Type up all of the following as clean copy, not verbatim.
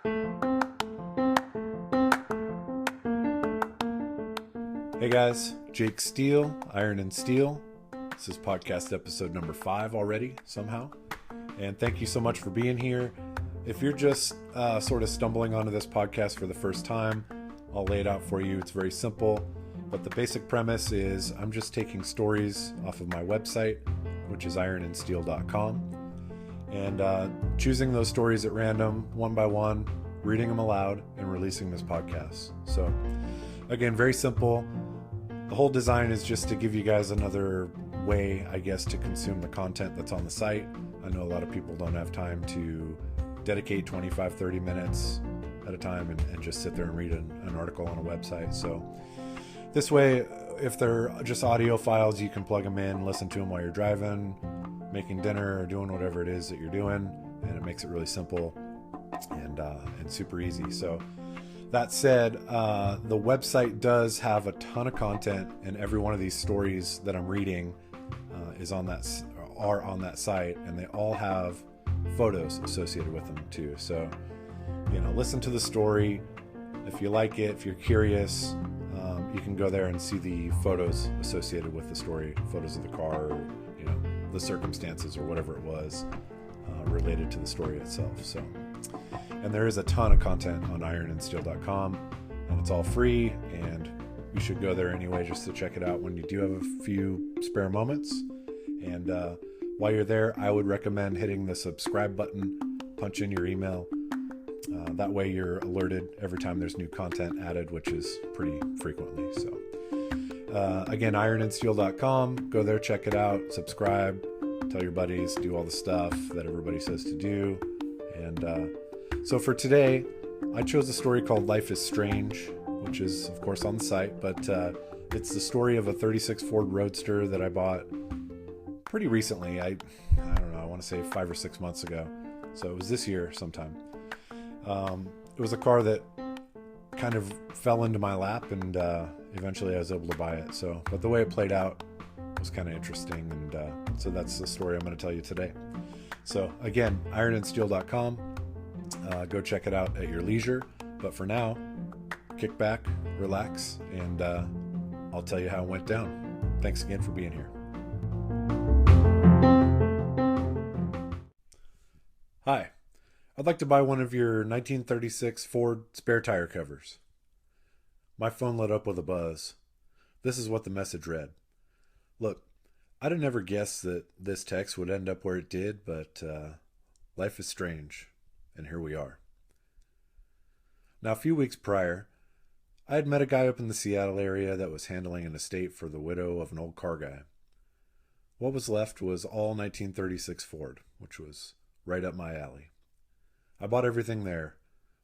Hey guys, Jake Steele, Iron and Steel. This is podcast episode number 5 already, somehow. And thank you so much for being here. If you're just sort of stumbling onto this podcast for the first time, I'll lay it out for you. It's very simple, but the basic premise is I'm just taking stories off of my website, which is ironandsteel.com, and choosing those stories at random, one by one, reading them aloud, and releasing this podcast. So, again, very simple. The whole design is just to give you guys another way, I guess, to consume the content that's on the site. I know a lot of people don't have time to dedicate 25, 30 minutes at a time and just sit there and read an article on a website. So this way, if they're just audio files, you can plug them in, listen to them while you're driving, making dinner, or doing whatever it is that you're doing, and it makes it really simple and super easy. So that said, the website does have a ton of content, and every one of these stories that I'm reading are on that site, and they all have photos associated with them too. So, listen to the story. If you like it, if you're curious, you can go there and see the photos associated with the story, photos of the car, or, the circumstances or whatever it was related to the story itself. So. And there is a ton of content on ironandsteel.com, and it's all free, and you should go there anyway just to check it out when you do have a few spare moments. And while you're there, I would recommend hitting the subscribe button, punch in your email. That way you're alerted every time there's new content added, which is pretty frequently. So again, ironandsteel.com, go there, check it out, subscribe, tell your buddies, do all the stuff that everybody says to do. And so for today, I chose a story called Life is Strange, which is, of course, on the site, but it's the story of a 36 Ford Roadster that I bought pretty recently. I don't know, I want to say 5 or 6 months ago. So it was this year sometime. It was a car that kind of fell into my lap, and eventually I was able to buy it. But the way it played out was kind of interesting, and so that's the story I'm going to tell you today. So again, ironandsteel.com. Go check it out at your leisure. But for now, kick back, relax, and I'll tell you how it went down. Thanks again for being here. Hi, I'd like to buy one of your 1936 Ford spare tire covers. My phone lit up with a buzz. This is what the message read. Look, I'd have never guessed that this text would end up where it did, but life is strange. And here we are. Now, a few weeks prior, I had met a guy up in the Seattle area that was handling an estate for the widow of an old car guy. What was left was all 1936 Ford, which was right up my alley. I bought everything there,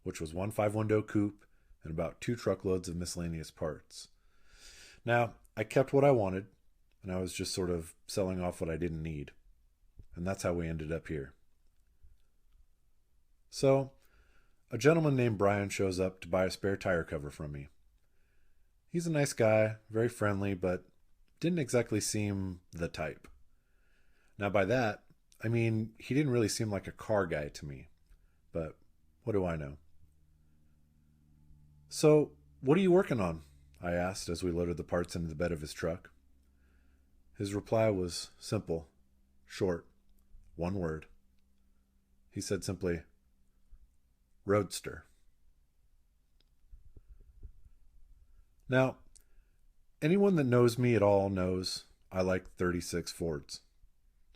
which was one 5-window coupe and about 2 truckloads of miscellaneous parts. Now, I kept what I wanted, and I was just sort of selling off what I didn't need. And that's how we ended up here. So, a gentleman named Brian shows up to buy a spare tire cover from me. He's a nice guy, very friendly, but didn't exactly seem the type. Now by that, I mean, he didn't really seem like a car guy to me, but what do I know? So, what are you working on? I asked as we loaded the parts into the bed of his truck. His reply was simple, short, one word. He said simply, Roadster. Now, anyone that knows me at all knows I like 36 Fords.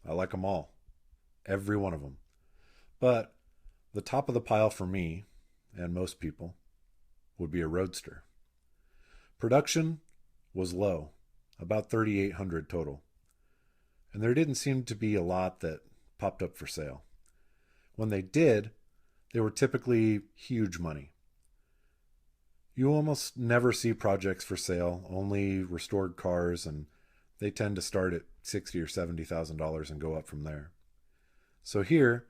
I like them all. Every one of them. But the top of the pile for me, and most people, would be a Roadster. Production was low, about 3,800 total. And there didn't seem to be a lot that popped up for sale. When they did, they were typically huge money. You almost never see projects for sale, only restored cars, and they tend to start at $60,000 or $70,000 and go up from there. So here,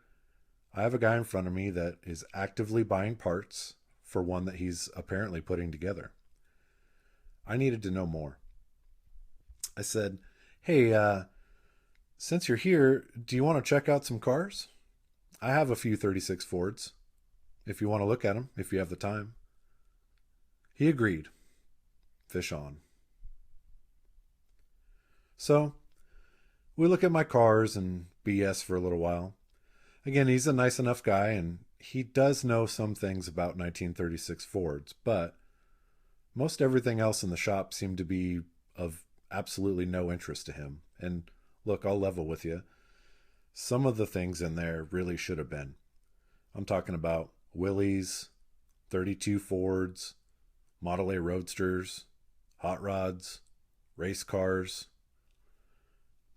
I have a guy in front of me that is actively buying parts for one that he's apparently putting together. I needed to know more. I said, hey, since you're here, do you want to check out some cars? I have a few 36 Fords. if you want to look at them, if you have the time. He agreed. Fish on. So, we look at my cars and BS for a little while. Again, he's a nice enough guy, and he does know some things about 1936 Fords, but most everything else in the shop seemed to be of absolutely no interest to him. And look, I'll level with you. Some of the things in there really should have been. I'm talking about Willys, 32 Fords, Model A Roadsters, hot rods, race cars.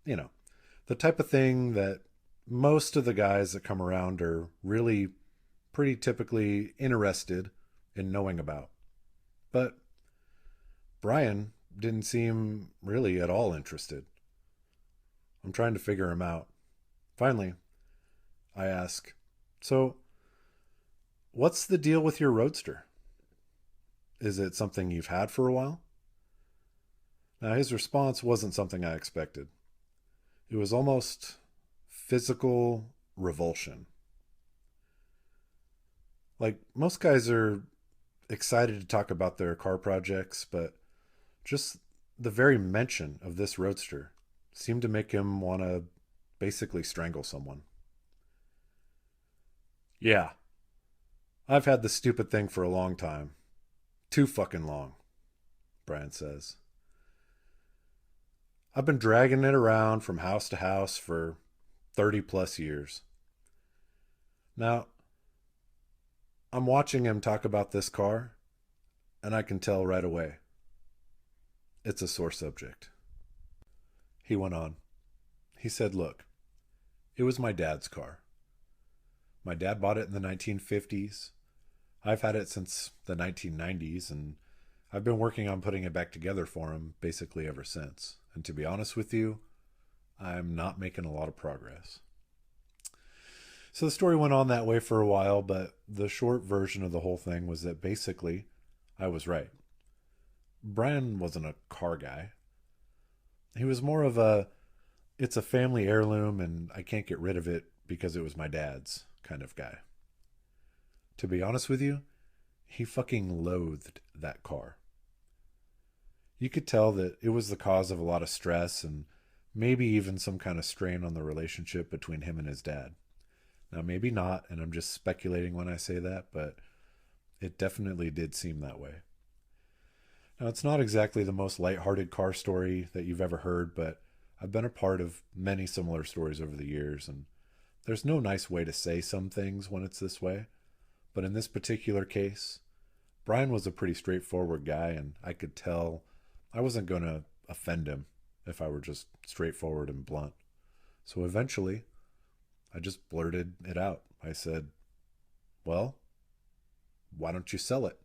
You know, the type of thing that most of the guys that come around are really pretty typically interested in knowing about. But Brian didn't seem really at all interested. I'm trying to figure him out. Finally, I ask, so, what's the deal with your Roadster? Is it something you've had for a while? Now, his response wasn't something I expected. It was almost physical revulsion. Like, most guys are excited to talk about their car projects, but just the very mention of this Roadster seemed to make him want to basically strangle someone. Yeah, I've had this stupid thing for a long time. Too fucking long, Brian says. I've been dragging it around from house to house for 30 plus years. Now, I'm watching him talk about this car, and I can tell right away. It's a sore subject. He went on. He said, look, it was my dad's car. My dad bought it in the 1950s. I've had it since the 1990s, and I've been working on putting it back together for him basically ever since. And to be honest with you, I'm not making a lot of progress. So the story went on that way for a while, but the short version of the whole thing was that basically I was right. Brian wasn't a car guy. He was more of a, it's a family heirloom and I can't get rid of it because it was my dad's kind of guy. To be honest with you, he fucking loathed that car. You could tell that it was the cause of a lot of stress and maybe even some kind of strain on the relationship between him and his dad. Now, maybe not, and I'm just speculating when I say that, but it definitely did seem that way. Now, it's not exactly the most lighthearted car story that you've ever heard, but I've been a part of many similar stories over the years, and there's no nice way to say some things when it's this way. But in this particular case, Brian was a pretty straightforward guy, and I could tell I wasn't going to offend him if I were just straightforward and blunt. So eventually, I just blurted it out. I said, well, why don't you sell it?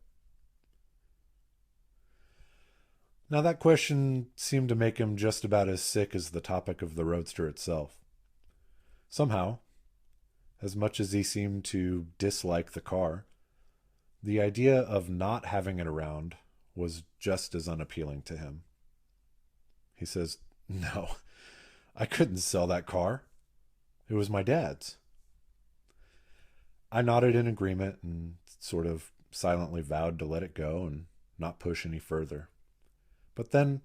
Now that question seemed to make him just about as sick as the topic of the Roadster itself. Somehow, as much as he seemed to dislike the car, the idea of not having it around was just as unappealing to him. He says, no, I couldn't sell that car. It was my dad's. I nodded in agreement and sort of silently vowed to let it go and not push any further. But then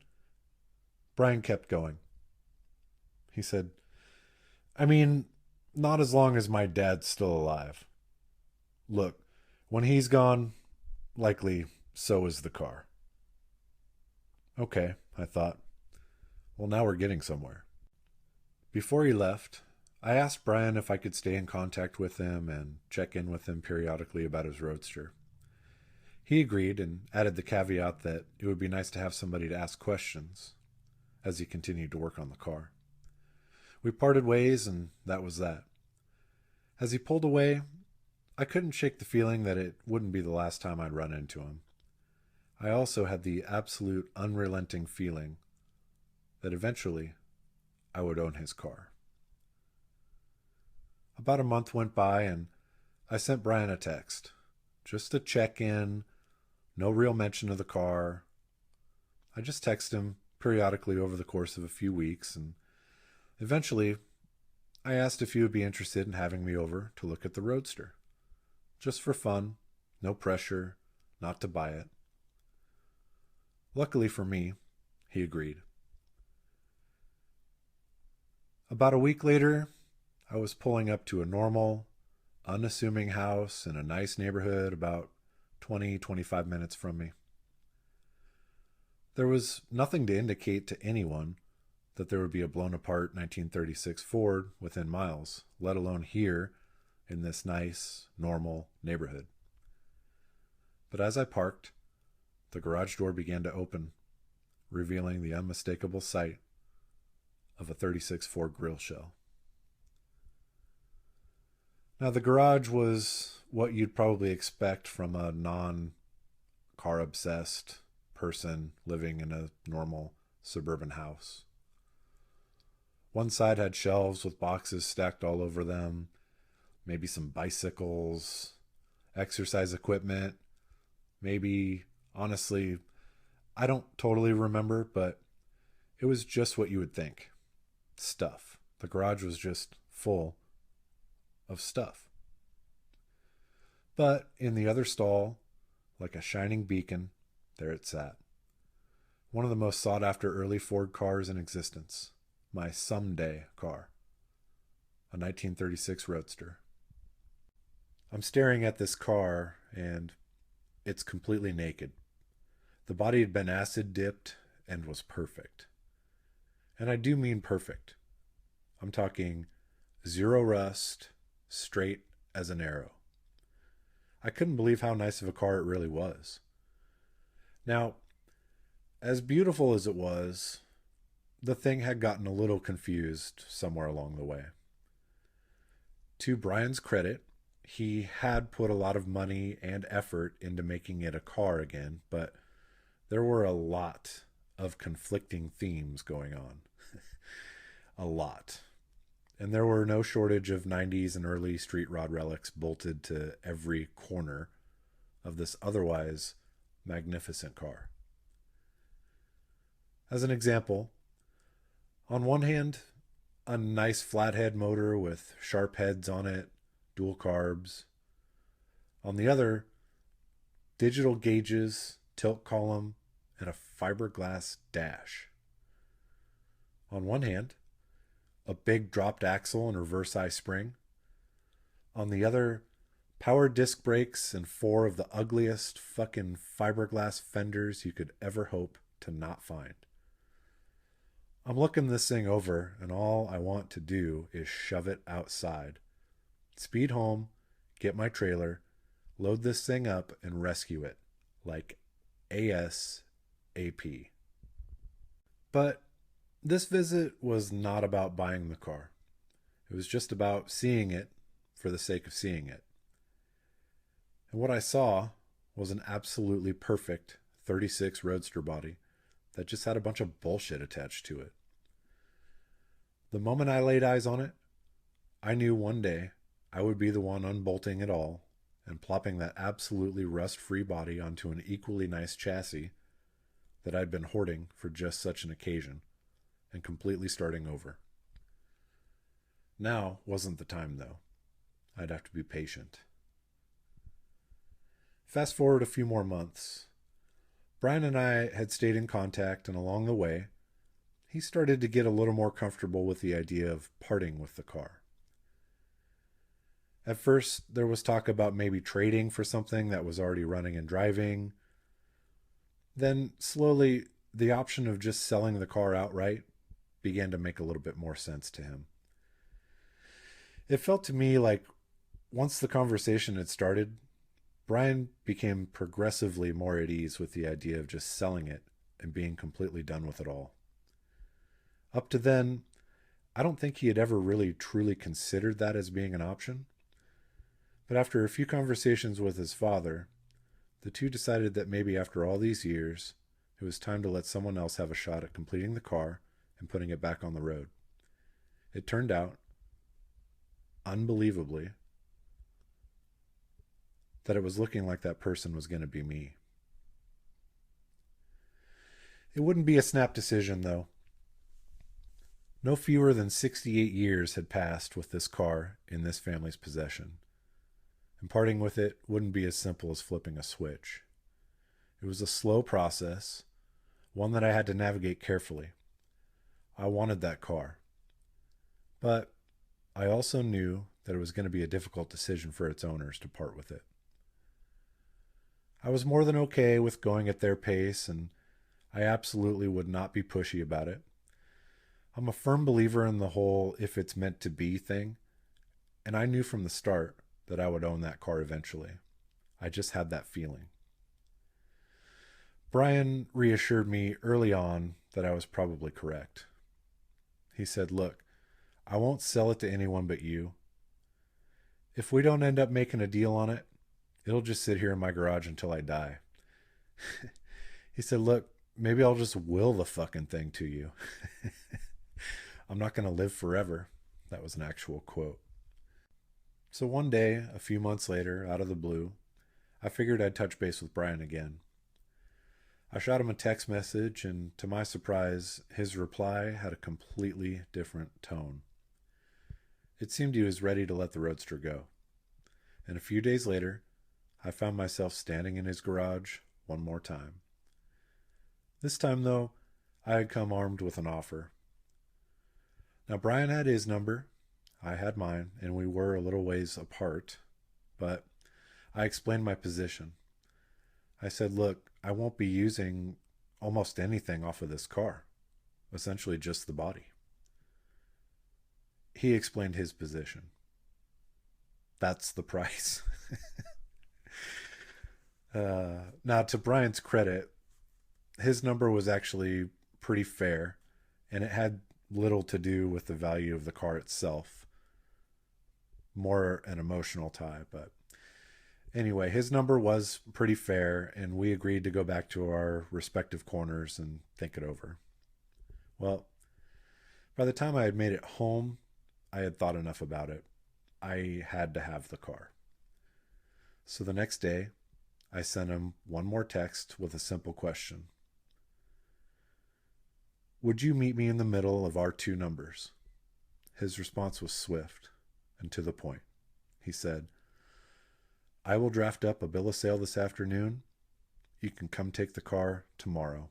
Brian kept going. He said, I mean, not as long as my dad's still alive. Look, when he's gone, likely so is the car. Okay, I thought. Well, now we're getting somewhere. Before he left, I asked Brian if I could stay in contact with him and check in with him periodically about his Roadster. He agreed and added the caveat that it would be nice to have somebody to ask questions as he continued to work on the car. We parted ways, and that was that. As he pulled away, I couldn't shake the feeling that it wouldn't be the last time I'd run into him. I also had the absolute unrelenting feeling that eventually I would own his car. About a month went by, and I sent Brian a text, just to check in, no real mention of the car. I just texted him periodically over the course of a few weeks, and eventually I asked if he would be interested in having me over to look at the Roadster. just for fun, no pressure, not to buy it. Luckily for me, he agreed. About a week later, I was pulling up to a normal, unassuming house in a nice neighborhood about 25 minutes from me. There was nothing to indicate to anyone that there would be a blown apart 1936 Ford within miles, let alone here in this nice, normal neighborhood. But as I parked, the garage door began to open, revealing the unmistakable sight of a 36 Ford grill shell. Now, the garage was what you'd probably expect from a non-car obsessed person living in a normal suburban house. One side had shelves with boxes stacked all over them, maybe some bicycles, exercise equipment, maybe, honestly, I don't totally remember, but it was just what you would think. Stuff. The garage was just full of stuff. But in the other stall, like a shining beacon, there it sat. One of the most sought after early Ford cars in existence. My someday car. A 1936 Roadster. I'm staring at this car and it's completely naked. The body had been acid dipped and was perfect. And I do mean perfect. I'm talking zero rust, straight as an arrow. I couldn't believe how nice of a car it really was. Now, as beautiful as it was, the thing had gotten a little confused somewhere along the way. To Brian's credit, he had put a lot of money and effort into making it a car again, but there were a lot of conflicting themes going on. A lot. And there were no shortage of 90s and early street rod relics bolted to every corner of this otherwise magnificent car. As an example, on one hand, a nice flathead motor with sharp heads on it, dual carbs. On the other, digital gauges, tilt column, and a fiberglass dash. On one hand, a big dropped axle and reverse I spring. On the other, power disc brakes and 4 of the ugliest fucking fiberglass fenders you could ever hope to not find. I'm looking this thing over, and all I want to do is shove it outside. Speed home, get my trailer, load this thing up, and rescue it. Like ASAP. But this visit was not about buying the car. It was just about seeing it for the sake of seeing it. And what I saw was an absolutely perfect 36 Roadster body that just had a bunch of bullshit attached to it. The moment I laid eyes on it, I knew one day I would be the one unbolting it all and plopping that absolutely rust-free body onto an equally nice chassis that I'd been hoarding for just such an occasion, and completely starting over. Now wasn't the time, though. I'd have to be patient. Fast forward a few more months. Brian and I had stayed in contact, and along the way, he started to get a little more comfortable with the idea of parting with the car. At first, there was talk about maybe trading for something that was already running and driving. Then, slowly, the option of just selling the car outright began to make a little bit more sense to him. It felt to me like once the conversation had started, Brian became progressively more at ease with the idea of just selling it and being completely done with it all. Up to then, I don't think he had ever really truly considered that as being an option. But after a few conversations with his father, the two decided that maybe after all these years, it was time to let someone else have a shot at completing the car and putting it back on the road. It turned out, unbelievably, that it was looking like that person was going to be me. It wouldn't be a snap decision, though. No fewer than 68 years had passed with this car in this family's possession. and parting with it wouldn't be as simple as flipping a switch. It was a slow process, one that I had to navigate carefully. I wanted that car, but I also knew that it was going to be a difficult decision for its owners to part with it. I was more than okay with going at their pace, and I absolutely would not be pushy about it. I'm a firm believer in the whole if it's meant to be thing, and I knew from the start that I would own that car eventually. I just had that feeling. Brian reassured me early on that I was probably correct. He said, "Look, I won't sell it to anyone but you. If we don't end up making a deal on it, it'll just sit here in my garage until I die." He said, "Look, maybe I'll just will the fucking thing to you." I'm not going to live forever. That was an actual quote. So one day, a few months later, out of the blue, I figured I'd touch base with Brian again. I shot him a text message, and to my surprise, his reply had a completely different tone. It seemed he was ready to let the Roadster go. And a few days later, I found myself standing in his garage one more time. This time, though, I had come armed with an offer. Now, Brian had his number, I had mine, and we were a little ways apart, but I explained my position. I said, "Look, I won't be using almost anything off of this car, essentially just the body." He explained his position. That's the price. Now, to Brian's credit, his number was actually pretty fair, and it had little to do with the value of the car itself. More an emotional tie, but anyway, his number was pretty fair, and we agreed to go back to our respective corners and think it over. Well, by the time I had made it home, I had thought enough about it. I had to have the car. So the next day, I sent him one more text with a simple question. "Would you meet me in the middle of our two numbers?" His response was swift and to the point. He said, "I will draft up a bill of sale this afternoon. You can come take the car tomorrow."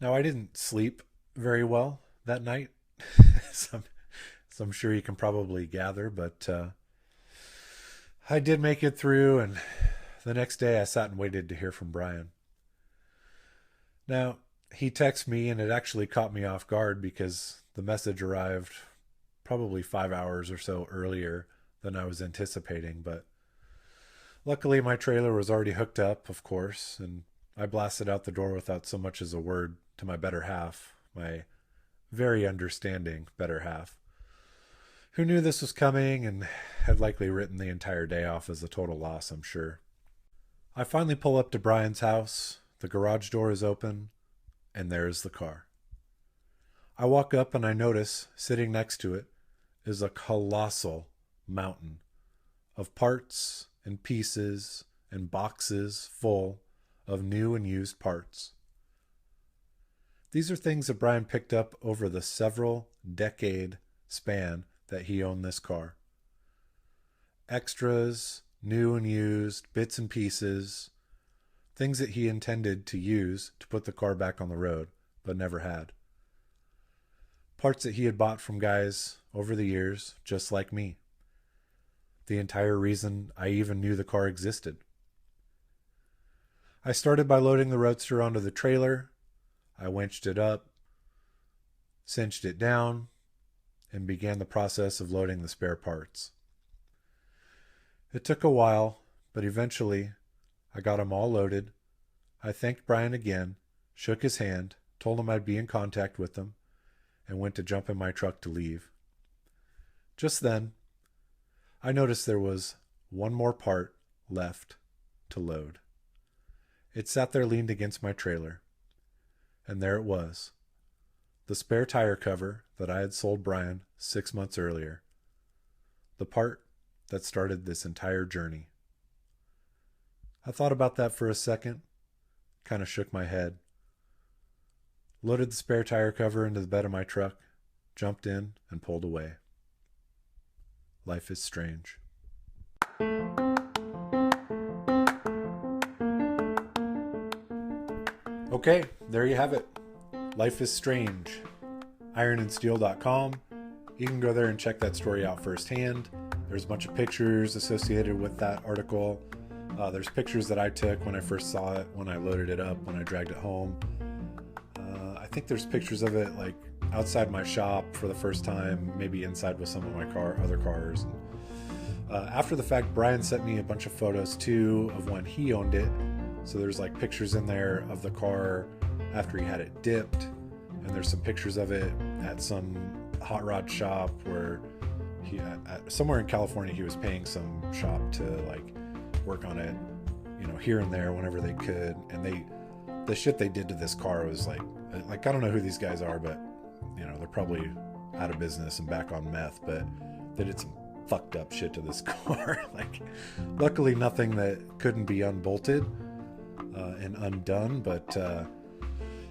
Now, I didn't sleep very well that night, so I'm sure you can probably gather, but I did make it through, and the next day I sat and waited to hear from Brian. Now, he texted me, and it actually caught me off guard because the message arrived probably 5 hours or so earlier than I was anticipating, but luckily my trailer was already hooked up, of course, and I blasted out the door without so much as a word to my better half, my very understanding better half, who knew this was coming and had likely written the entire day off as a total loss, I'm sure. I finally pull up to Brian's house, the garage door is open, and there is the car. I walk up and I notice, sitting next to it, is a colossal mountain of parts and pieces and boxes full of new and used parts. These are things that Brian picked up over the several decade span that he owned this car. Extras, new and used, bits and pieces, things that he intended to use to put the car back on the road, but never had. Parts that he had bought from guys over the years, just like me. The entire reason I even knew the car existed. I started by loading the Roadster onto the trailer. I winched it up, cinched it down, and began the process of loading the spare parts. It took a while, but eventually I got them all loaded. I thanked Brian again, shook his hand, told him I'd be in contact with him, and went to jump in my truck to leave. Just then, I noticed there was one more part left to load. It sat there leaned against my trailer, and there it was, the spare tire cover that I had sold Brian 6 months earlier, the part that started this entire journey. I thought about that for a second, kind of shook my head, loaded the spare tire cover into the bed of my truck, jumped in, and pulled away. Life is strange. Okay, there you have it. Life is Strange. ironandsteel.com. You can go there and check that story out firsthand. There's a bunch of pictures associated with that article. There's pictures that I took when I first saw it, when I loaded it up, when I dragged it home. I think there's pictures of it like outside my shop for the first time, maybe inside with some of my other cars. After the fact, Brian sent me a bunch of photos too of when he owned it. So there's like pictures in there of the car after he had it dipped, and there's some pictures of it at some hot rod shop where somewhere in California he was paying some shop to like work on it, here and there whenever they could. And the shit they did to this car was like I don't know who these guys are, but they're probably out of business and back on meth, but they did some fucked up shit to this car. Like, luckily nothing that couldn't be unbolted and undone, but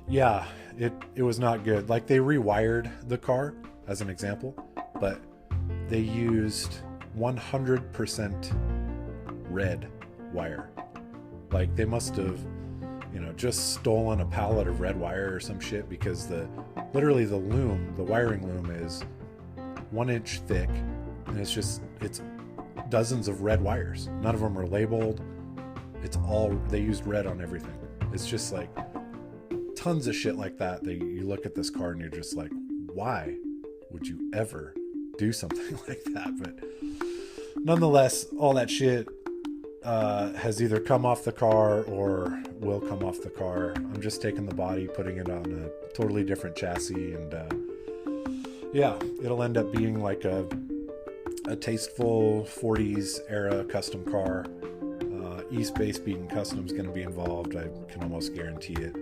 yeah, it was not good. Like, they rewired the car as an example, but they used 100% red wire. Like, they must have just stolen a pallet of red wire or some shit, because literally the wiring loom is 1 inch thick, and it's dozens of red wires. None of them are labeled. They used red on everything. It's just like tons of shit like that. You look at this car and you're just like, why would you ever do something like that? But nonetheless, all that shit has either come off the car or will come off the car. I'm just taking the body, putting it on a totally different chassis, and yeah, it'll end up being like a tasteful 40s era custom car. East Bay Speed and Custom is going to be involved. I can almost guarantee it.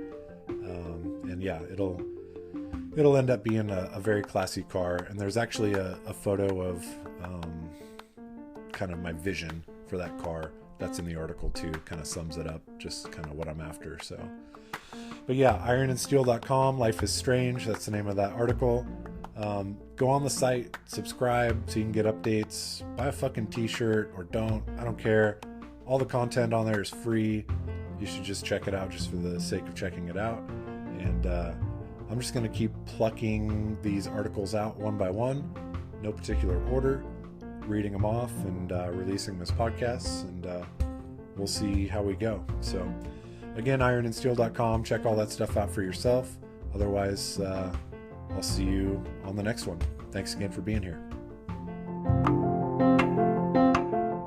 And yeah, it'll end up being a very classy car. And there's actually a photo of kind of my vision for that car that's in the article too. Kind of sums it up, just kind of what I'm after. So, but yeah, ironandsteel.com. Life is Strange. That's the name of that article. Go on the site, subscribe so you can get updates. Buy a fucking t-shirt or don't. I don't care. All the content on there is free. You should just check it out just for the sake of checking it out. And I'm just going to keep plucking these articles out one by one, no particular order, reading them off and releasing this podcast, and we'll see how we go. So again, ironandsteel.com. Check all that stuff out for yourself. Otherwise, I'll see you on the next one. Thanks again for being here.